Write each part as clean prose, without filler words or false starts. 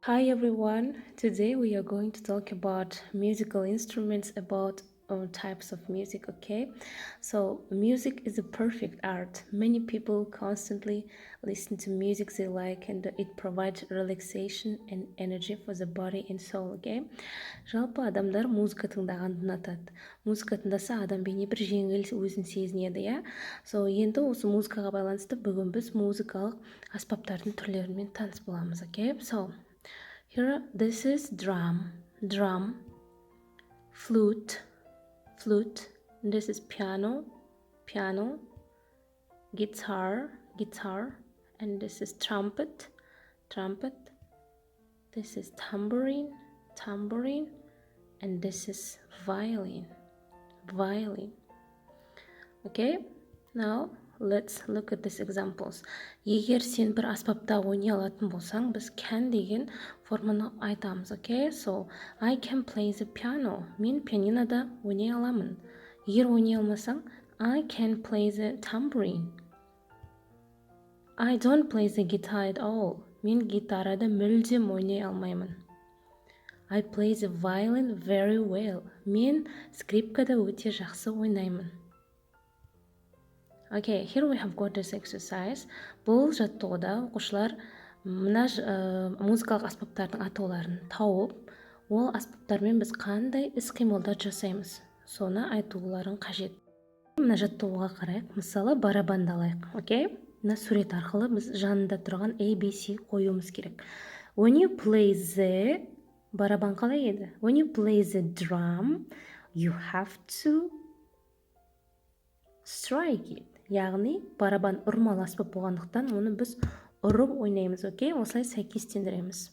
Hi everyone. Today we are going to talk about musical instruments, about types of music, okay? So, music is a perfect art. Many people constantly listen to music they like, and it provides relaxation and energy for the body and soul, okay? Жалпы адамдар музыка тыңдағанды ұнатады. Музыка тыңдаса адам бейне бір жеңіл өзін сезінеді, иә? Енді осы музыкаға байланысты бүгін біз музыкалық аспаптардың түрлерімен таныс боламыз, okay? Here, this is drum, flute. This is piano, guitar, and this is trumpet. This is tambourine, and this is violin. Okay, now let's look at these examples. Егер сен бір аспапта ойнай алатын болсаң, біз can деген форманы айтамыз, okay? So, I can play the piano. Мен пианинода ойнай аламын. Егер ойнай алмасаң, I can play the tambourine. I don't play the guitar at all. Мен гитарада мүлдем ойнай алмаймын. I play the violin very well. Мен скрипкада өте жақсы ойнаймын. Okay, here we have got this exercise. Бұл жаттығуда оқушылар мына музыкалық аспаптардың атауларын тауып, ол аспаптармен біз қандай іс-қимылдар жасаймыз, соны айтуларын қажет. Мына жаттығуға қарайық. Мысалы, барабанды алайық. Okay? Мына сурет арқылы біз жанында тұрған ABC қоюымыз керек. When you play the барабан қалай еді? When you play the drum, you have to strike it. Яғни барабан ұрмалы аспап болғандықтан оны біз ұрып ойнаймыз, окей? Осылай сәйкестендіреміз.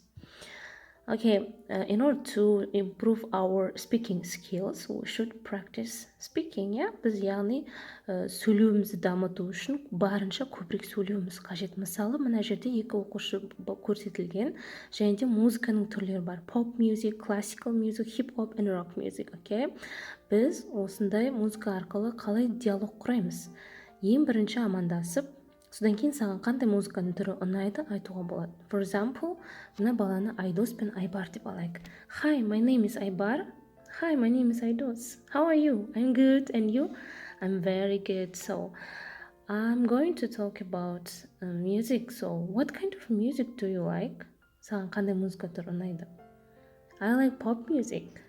Okay, in order to improve our speaking skills, we should practice speaking, yeah? Біз яғни сөйлеуімізді дамыту үшін барынша көбірек сөйлеуіміз қажет. Мысалы, мына жерде екі оқушы көрсетілген, және де музыканың түрлері бар. Pop music, classical music, hip hop and rock music, okay? Біз осындай музыка арқылы қалай диалог құраймыз? Ең бірінші амандасып, содан кейін саған қандай музыканың түрі ұнайды айтуға болады. For example, мына баланы Айдос пен Айбар деп алайық. Hi, my name is Айбар. Hi, my name is Айдос. How are you? I'm good. And you? I'm very good. So, I'm going to talk about music. So, what kind of music do you like? Саған қандай музыка түрі ұнайды? I like pop music.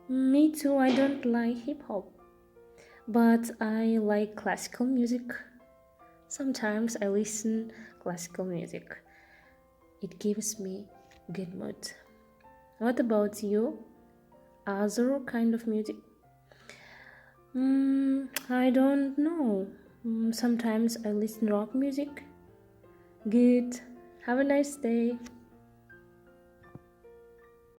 Me too. I don't like hip hop. But I like classical music. Sometimes I listen classical music. It gives me good mood. What about you? Other kind of music? I don't know. Sometimes I listen rock music. Good. Have a nice day.